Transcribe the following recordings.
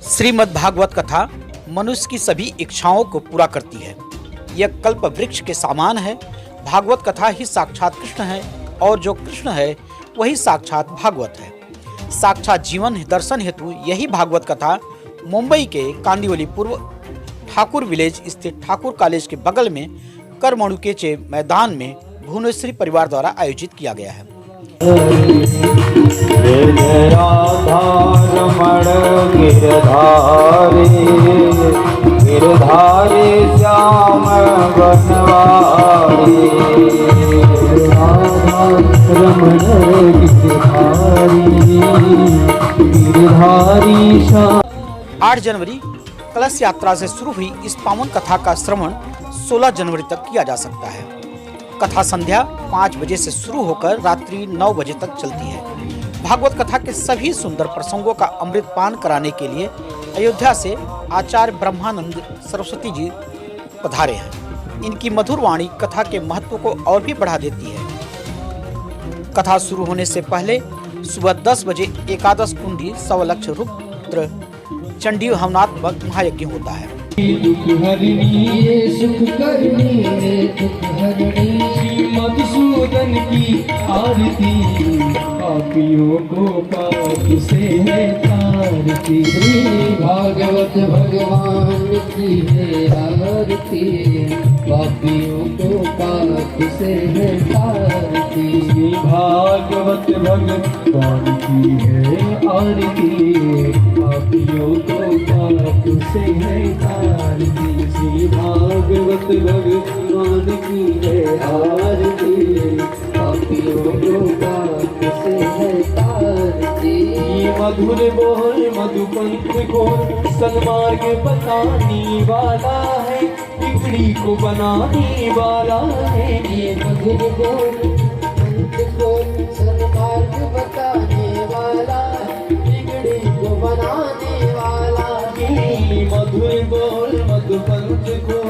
श्रीमद् भागवत कथा मनुष्य की सभी इच्छाओं को पूरा करती है। यह कल्प वृक्ष के समान है। भागवत कथा ही साक्षात कृष्ण है और जो कृष्ण है वही साक्षात भागवत है। साक्षात जीवन दर्शन हेतु यही भागवत कथा मुंबई के कांदिवली पूर्व ठाकुर विलेज स्थित ठाकुर कॉलेज के बगल में करमणुकेचे मैदान में भुवनेश्वरी परिवार द्वारा आयोजित किया गया है। गिरधारी श्याम बनवारी रमण गिरधारी श्याम। 8 जनवरी कलश यात्रा से शुरू हुई इस पावन कथा का श्रवण 16 जनवरी तक किया जा सकता है। कथा संध्या 5 बजे से शुरू होकर रात्रि 9 बजे तक चलती है। भागवत कथा के सभी सुंदर प्रसंगों का अमृत पान कराने के लिए अयोध्या से आचार्य ब्रह्मानंद सरस्वती जी पधारे हैं। इनकी मधुर वाणी कथा के महत्व को और भी बढ़ा देती है। कथा शुरू होने से पहले सुबह 10 बजे एकादश कुंडी सवलक्ष रुद्र चंडी हवनात्मक महायज्ञ होता है। मधुसूदन की आरती पापियों को पाप से है तारती। भागवत भगवान की है आरती पापियों को पाप से है तारती। भागवत भगवान की है आरती पापियों को पाप से है तारती। भागवत भगवान की है आरती पापियों को पाप से है तारती। मधुर बोल मधुपंथ को सन्मार्ग बताने वाला है, बिगड़ी को बनाने वाला है। ये मधुर बोल पंथ को सन्मार्ग बताने वाला है, बिगड़ी को बनाने वाला है। मधुर बोल मधुपंथ को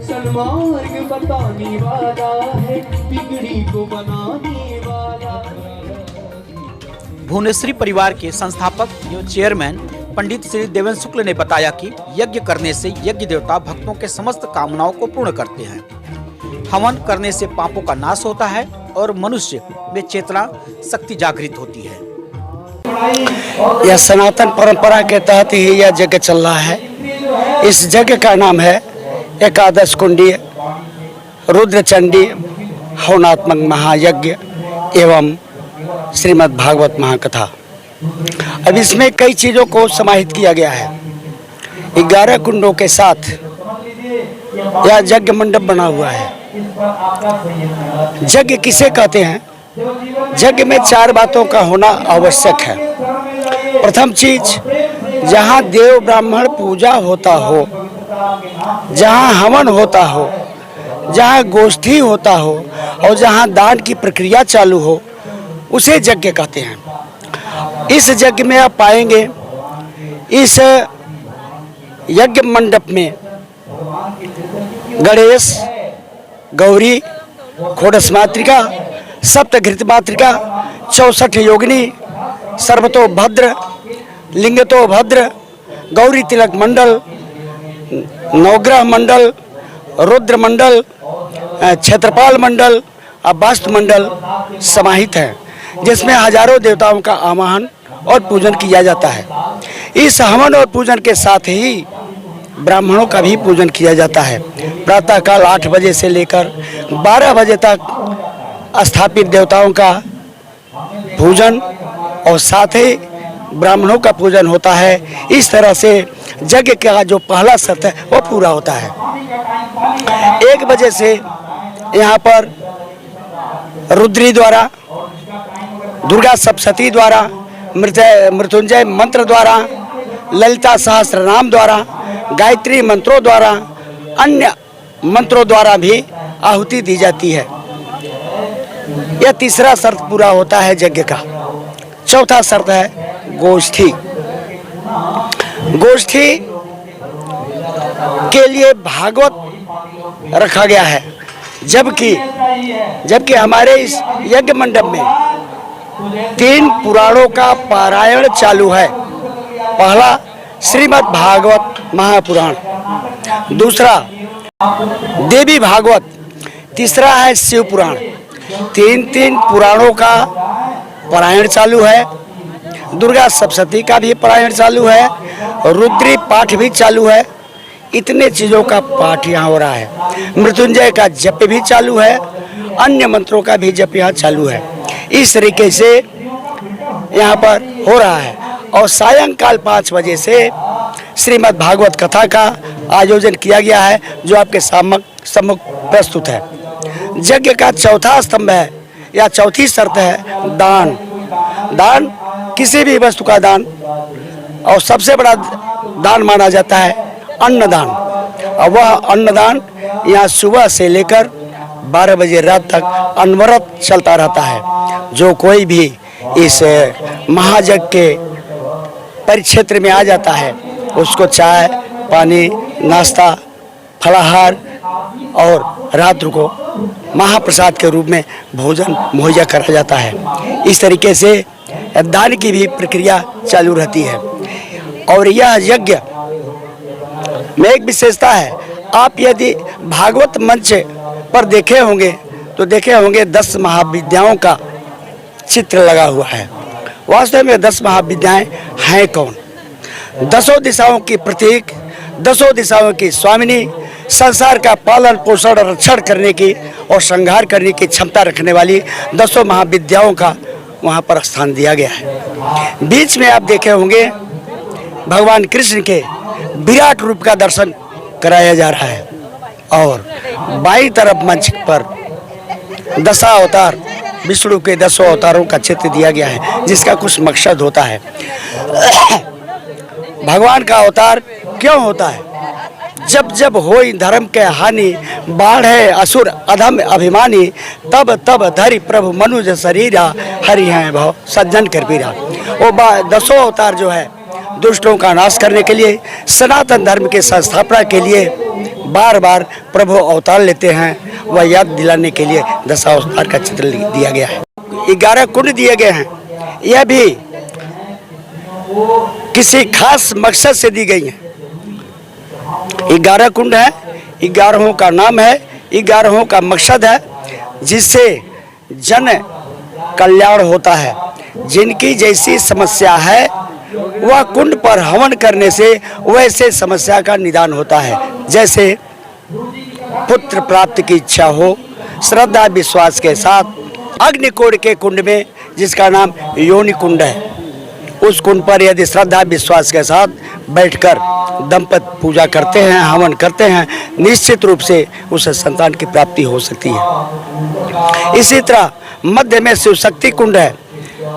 सन्मार्ग बताने वाला है, बिगड़ी को बनाने वाला। भुवनेश्वरी परिवार के संस्थापक एवं चेयरमैन पंडित श्री देवेंद्र शुक्ल ने बताया कि यज्ञ करने से यज्ञ देवता भक्तों के समस्त कामनाओं को पूर्ण करते हैं। हवन करने से पापों का नाश होता है और मनुष्य में चेतना शक्ति जागृत होती है। यह सनातन परंपरा के तहत ही यह यज्ञ चल रहा है। इस यज्ञ का नाम है एकादश कुंडी रुद्र चंडी हवनात्मक महायज्ञ एवं श्रीमद् भागवत महाकथा। अब इसमें कई चीज़ों को समाहित किया गया है। 11 कुंडों के साथ यह यज्ञ मंडप बना हुआ है। यज्ञ किसे कहते हैं? यज्ञ में 4 बातों का होना आवश्यक है। प्रथम चीज, जहाँ देव ब्राह्मण पूजा होता हो, जहाँ हवन होता हो, जहाँ गोष्ठी होता हो और जहाँ दान की प्रक्रिया चालू हो, उसे यज्ञ कहते हैं। इस यज्ञ में आप पाएंगे इस यज्ञ मंडप में गणेश, गौरी, खोडस मातृका, सप्तघृत मातृका, 64 योगिनी, सर्वतोभद्र, लिंगतोभद्र, गौरी तिलक मंडल, नवग्रह मंडल, रुद्र मंडल, क्षेत्रपाल मंडल और वास्तु मंडल समाहित है, जिसमें हजारों देवताओं का आवाहन और पूजन किया जाता है। इस हवन और पूजन के साथ ही ब्राह्मणों का भी पूजन किया जाता है। प्रातःकाल 8 बजे से लेकर 12 बजे तक स्थापित देवताओं का पूजन और साथ ही ब्राह्मणों का पूजन होता है। इस तरह से यज्ञ का जो पहला शर्त है वो पूरा होता है। 1 बजे से यहाँ पर रुद्री द्वारा, दुर्गा सप्तशती द्वारा, मृत्युंजय मंत्र द्वारा, ललिता सहस्त्र नाम द्वारा, गायत्री मंत्रों द्वारा, अन्य मंत्रों द्वारा भी आहुति दी जाती है। यह तीसरा शर्त पूरा होता है यज्ञ का। चौथा शर्त है गोष्ठी। गोष्ठी के लिए भागवत रखा गया है, जबकि हमारे इस यज्ञ मंडप में 3 पुराणों का पारायण चालू है। पहला श्रीमद् भागवत महापुराण, दूसरा देवी भागवत, तीसरा है शिव पुराण। तीन पुराणों का पारायण चालू है। दुर्गा सप्तशती का भी पारायण चालू है, रुद्री पाठ भी चालू है। इतने चीज़ों का पाठ यहाँ हो रहा है। मृत्युंजय का जप भी चालू है, अन्य मंत्रों का भी जप यहाँ चालू है। इस तरीके से यहाँ पर हो रहा है। और सायंकाल 5 बजे से श्रीमद् भागवत कथा का आयोजन किया गया है, जो आपके सम्मुख प्रस्तुत है। यज्ञ का चौथा स्तंभ है या चौथी शर्त है दान। दान किसी भी वस्तु का दान, और सबसे बड़ा दान माना जाता है अन्नदान। और वह अन्नदान यहाँ सुबह से लेकर 12 बजे रात तक अनवरत चलता रहता है। जो कोई भी इस महायज्ञ के परिक्षेत्र में आ जाता है, उसको चाय पानी नाश्ता फलाहार और रात्र को महाप्रसाद के रूप में भोजन मुहैया करा जाता है। इस तरीके से दान की भी प्रक्रिया चालू रहती है। और यह यज्ञ में एक विशेषता है, आप यदि भागवत मंच पर देखे होंगे तो देखे होंगे 10 महाविद्याओं का चित्र लगा हुआ है। वास्तव में 10 महाविद्याएं हैं कौन? 10 दिशाओं की प्रतीक, 10 दिशाओं की स्वामिनी, संसार का पालन पोषण और रक्षण करने की और संहार करने की क्षमता रखने वाली 10 महाविद्याओं का वहाँ पर स्थान दिया गया है। बीच में आप देखे होंगे भगवान कृष्ण के विराट रूप का दर्शन कराया जा रहा है। और बाईं तरफ मंच पर 10 अवतार, विष्णु के 10 अवतारों का चित्र दिया गया है, जिसका कुछ मकसद होता है। भगवान का अवतार क्यों होता है? जब जब होई धर्म के हानि, बाढ़े असुर अधम अभिमानी, तब तब धरि प्रभु मनुज शरीरा, हरि हैं भव सज्जन कर पीरा। वो 10 अवतार जो है दुष्टों का नाश करने के लिए, सनातन धर्म के संस्थापना के लिए बार बार प्रभु अवतार लेते हैं। वह याद दिलाने के लिए 10 अवतार का चित्र दिया गया है। 11 कुंड दिए गए हैं। यह भी किसी खास मकसद से दी गई है। 11 कुंड है, 11 का नाम है, 11 का मकसद है, जिससे जन कल्याण होता है। जिनकी जैसी समस्या है वह कुंड पर हवन करने से वैसे समस्या का निदान होता है। जैसे पुत्र प्राप्ति की इच्छा हो, श्रद्धा विश्वास के साथ अग्निकोड के कुंड में, जिसका नाम योनि कुंड है, उस कुंड पर यदि श्रद्धा विश्वास के साथ बैठकर दंपति पूजा करते हैं, हवन करते हैं, निश्चित रूप से उसे संतान की प्राप्ति हो सकती है। इसी तरह मध्य में शिव शक्ति कुंड है,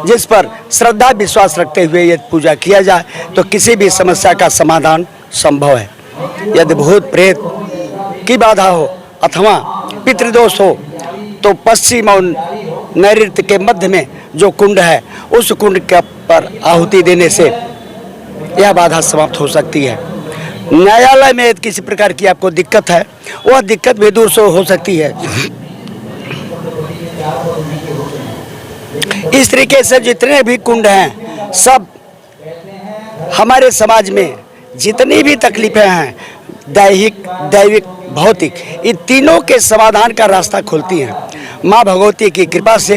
जिस पर श्रद्धा विश्वास रखते हुए यदि पूजा किया जाए तो किसी भी समस्या का समाधान संभव है। यदि भूत प्रेत की बाधा हो अथवा पितृदोष हो तो पश्चिम और नैऋत्य के मध्य में जो कुंड है, उस कुंड के पर आहुति देने से यह बाधा समाप्त हो सकती है। न्यायालय में यदि किसी प्रकार की आपको दिक्कत है, वह दिक्कत भी दूर से हो सकती है। इस तरीके से जितने भी कुंड हैं, सब हमारे समाज में जितनी भी तकलीफें हैं, दैहिक दैविक भौतिक, इन तीनों के समाधान का रास्ता खोलती हैं। माँ भगवती की कृपा से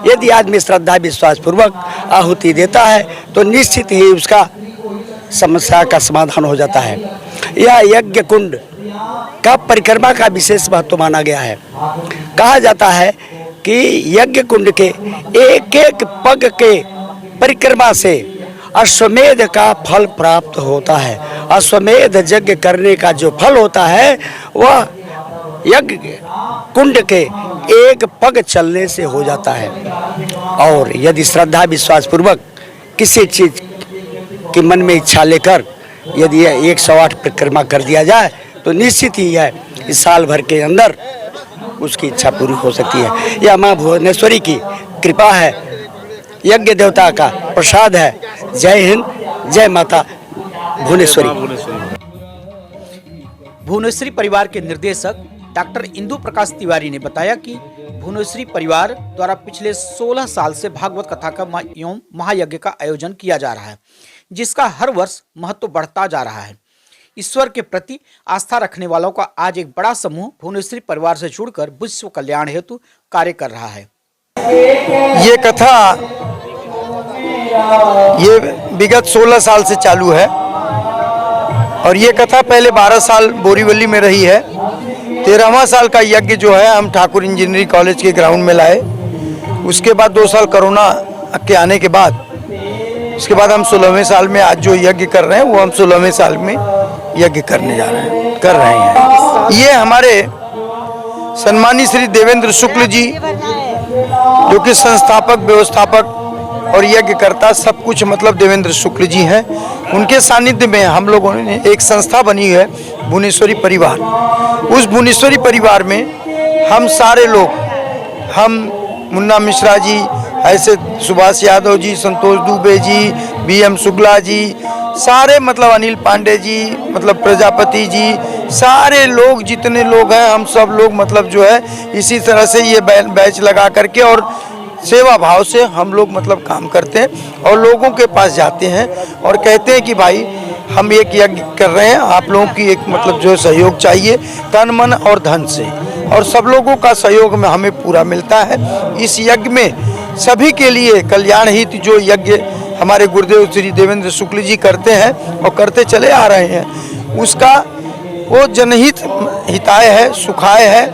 यदि आदमी श्रद्धा विश्वास पूर्वक आहुति देता है तो निश्चित ही उसका समस्या का समाधान हो जाता है। यह यज्ञ कुंड का परिक्रमा का विशेष महत्व माना गया है। कहा जाता है कि यज्ञ कुंड के एक एक पग के परिक्रमा से अश्वमेध का फल प्राप्त होता है। अश्वमेध यज्ञ करने का जो फल होता है वह यज्ञ कुंड के एक पग चलने से हो जाता है। और यदि श्रद्धा विश्वास पूर्वक किसी चीज की मन में इच्छा लेकर यदि 108 परिक्रमा कर दिया जाए तो निश्चित ही है इस साल भर के अंदर उसकी इच्छा पूरी हो सकती है। यह माँ भुवनेश्वरी की कृपा है, यज्ञ देवता का प्रसाद है। जय हिंद, जय माता भुवनेश्वरी। भुवनेश्वरी परिवार के निर्देशक डॉक्टर इंदु प्रकाश तिवारी ने बताया कि भुवनेश्वरी परिवार द्वारा पिछले 16 साल से भागवत कथा का एवं महायज्ञ का आयोजन किया जा रहा है। जिसका हर वर्ष महत्व बढ़ता जा रहा है। ईश्वर के प्रति आस्था रखने वालों का आज एक बड़ा समूह भुवनेश्वरी परिवार से जुड़कर विश्व कल्याण हेतु कार्य कर रहा है। ये कथा ये विगत 16 साल से चालू है और ये कथा पहले 12 साल बोरीवली में रही है। 13वां साल का यज्ञ जो है हम ठाकुर इंजीनियरिंग कॉलेज के ग्राउंड में लाए। उसके बाद 2 साल कोरोना के आने के बाद उसके बाद हम 16वें साल में आज जो यज्ञ कर रहे हैं वो हम 16वें साल में यज्ञ कर रहे हैं। ये हमारे सम्मानीय श्री देवेंद्र शुक्ल जी जो कि संस्थापक, व्यवस्थापक और यज्ञकर्ता सब कुछ मतलब देवेंद्र शुक्ल जी हैं। उनके सानिध्य में हम लोगों ने एक संस्था बनी है भुवनेश्वरी परिवार। उस भुवनेश्वरी परिवार में हम सारे लोग, हम मुन्ना मिश्रा जी, ऐसे सुभाष यादव जी, संतोष दुबे जी, BM शुक्ला जी, सारे मतलब अनिल पांडे जी, मतलब प्रजापति जी, सारे लोग जितने लोग हैं हम सब लोग मतलब जो है इसी तरह से ये बैच लगा करके और सेवा भाव से हम लोग मतलब काम करते हैं और लोगों के पास जाते हैं और कहते हैं कि भाई हम एक यज्ञ कर रहे हैं, आप लोगों की एक मतलब जो सहयोग चाहिए तन मन और धन से, और सब लोगों का सहयोग में हमें पूरा मिलता है। इस यज्ञ में सभी के लिए कल्याण हित जो यज्ञ हमारे गुरुदेव श्री देवेंद्र शुक्ल जी करते हैं और करते चले आ रहे हैं, उसका वो जनहित हिताय है, सुखाय है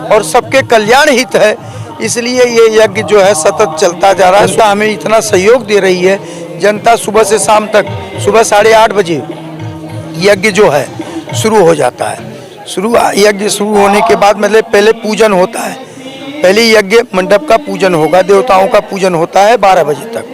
और सबके कल्याण हित है। इसलिए ये यज्ञ जो है सतत चलता जा रहा है। जनता हमें इतना सहयोग दे रही है, जनता सुबह से शाम तक, सुबह 8:30 बजे यज्ञ जो है शुरू हो जाता है। यज्ञ शुरू होने के बाद मतलब पहले पूजन होता है, पहले यज्ञ मंडप का पूजन होगा, देवताओं का पूजन होता है 12 बजे तक।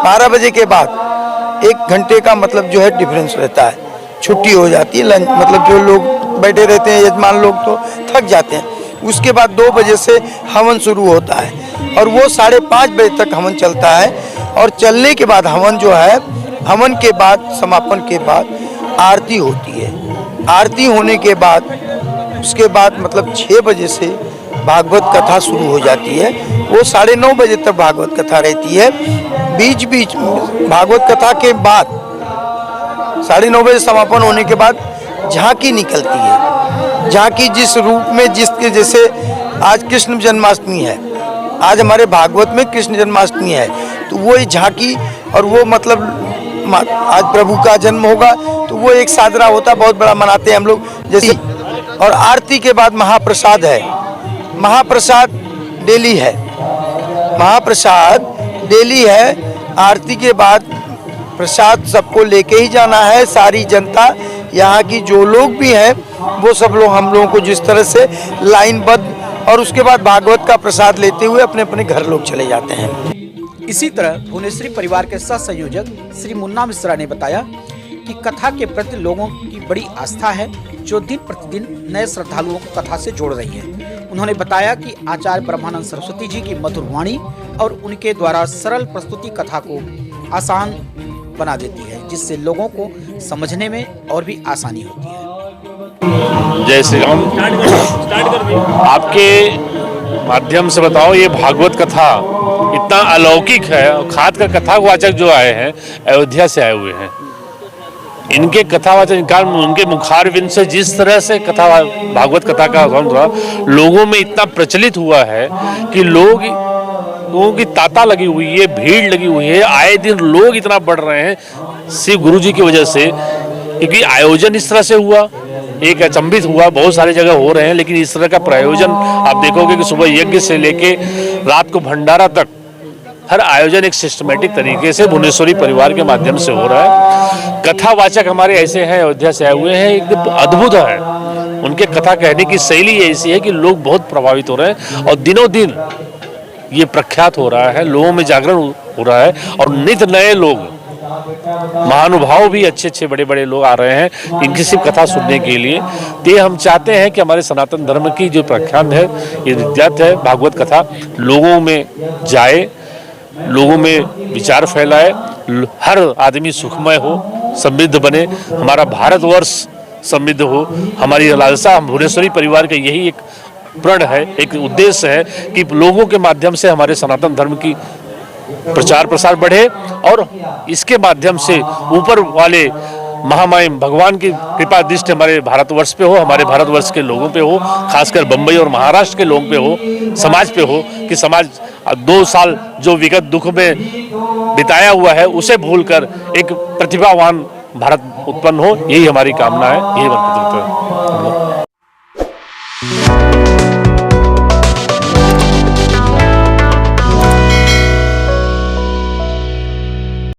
12 बजे के बाद 1 घंटे का मतलब जो है डिफरेंस रहता है, छुट्टी हो जाती है, लंच मतलब जो लोग बैठे रहते हैं यजमान लोग तो थक जाते हैं। उसके बाद 2 बजे से हवन शुरू होता है और वो 5:30 बजे तक हवन चलता है और चलने के बाद हवन जो है, हवन के बाद समापन के बाद आरती होती है। आरती होने के बाद उसके बाद मतलब 6 बजे से भागवत कथा शुरू हो जाती है। वो 9:30 बजे तक भागवत कथा रहती है। बीच बीच भागवत कथा के बाद 9:30 बजे समापन होने के बाद झांकी निकलती है। झांकी जिस रूप में जिसके जैसे आज कृष्ण जन्माष्टमी है, आज हमारे भागवत में कृष्ण जन्माष्टमी है, तो वो झांकी और वो मतलब आज प्रभु का जन्म होगा तो वो एक सादरा होता, बहुत बड़ा मनाते हैं हम लोग जैसे। और आरती के बाद महाप्रसाद है, महाप्रसाद डेली है, महाप्रसाद डेली है। आरती के बाद प्रसाद सबको लेके ही जाना है। सारी जनता यहाँ की जो लोग भी हैं वो सब लोग हम लोगों को जिस तरह से लाइनबद्ध, और उसके बाद भागवत का प्रसाद लेते हुए अपने अपने घर लोग चले जाते हैं। इसी तरह भुवनेश्वरी परिवार के सह संयोजक श्री मुन्ना मिश्रा ने बताया कि कथा के प्रति लोगों की बड़ी आस्था है, जो दिन प्रतिदिन नए श्रद्धालुओं को कथा से जोड़ रही है। उन्होंने बताया कि आचार्य ब्रह्मानंद सरस्वती जी की मधुर वाणी और उनके द्वारा सरल प्रस्तुति कथा को आसान बना देती है, जिससे लोगों को समझने में और भी आसानी होती है। जय श्री राम। आपके माध्यम से बताओ, ये भागवत कथा इतना अलौकिक है और खासकर कथावाचक जो आए हैं अयोध्या से आए हुए हैं, इनके कथावाचक उनके मुखारविंद से जिस तरह से कथा भागवत कथा का लोगों में इतना प्रचलित हुआ है कि लोगों की तांता लगी हुई है, भीड़ लगी हुई है। आए दिन लोग इतना बढ़ रहे हैं शिव गुरु जी की वजह से, क्योंकि आयोजन इस तरह से हुआ, एक अचंभित हुआ। बहुत सारी जगह हो रहे हैं, लेकिन इस तरह का प्रायोजन आप देखोगे कि सुबह यज्ञ से लेके रात को भंडारा तक हर आयोजन एक सिस्टमेटिक तरीके से भुवनेश्वरी परिवार के माध्यम से हो रहा है। कथावाचक हमारे ऐसे हैं, अयोध्या से आए हुए हैं, एकदम अद्भुत है। उनके कथा कहने की शैली ऐसी है कि लोग बहुत प्रभावित हो रहे हैं और दिनों दिन ये प्रख्यात हो रहा है, लोगों में जागरण हो रहा है और नित नए लोग, महानुभाव भी अच्छे बड़े बड़े लोग आ रहे हैं इनकी सिर्फ कथा सुनने के लिए। तो हम चाहते हैं कि हमारे सनातन धर्म की जो प्रख्यात है, ये विद्यात है भागवत कथा, लोगों में जाए, लोगों में विचार फैलाए, हर आदमी सुखमय हो, समृद्ध बने, हमारा भारतवर्ष समृद्ध हो। हमारी लालसा भुवनेश्वरी परिवार का यही एक प्रण है, एक उद्देश्य है कि लोगों के माध्यम से हमारे सनातन धर्म की प्रचार प्रसार बढ़े और इसके माध्यम से ऊपर वाले महामाई भगवान की कृपा दृष्टि हमारे भारतवर्ष पे हो, हमारे भारतवर्ष के लोगों पे हो, खासकर बम्बई और महाराष्ट्र के लोगों पे हो, समाज पे हो, कि समाज 2 साल जो विगत दुख में बिताया हुआ है उसे भूलकर एक प्रतिभावान भारत उत्पन्न हो, यही हमारी कामना है, यही हमारा नेतृत्व है।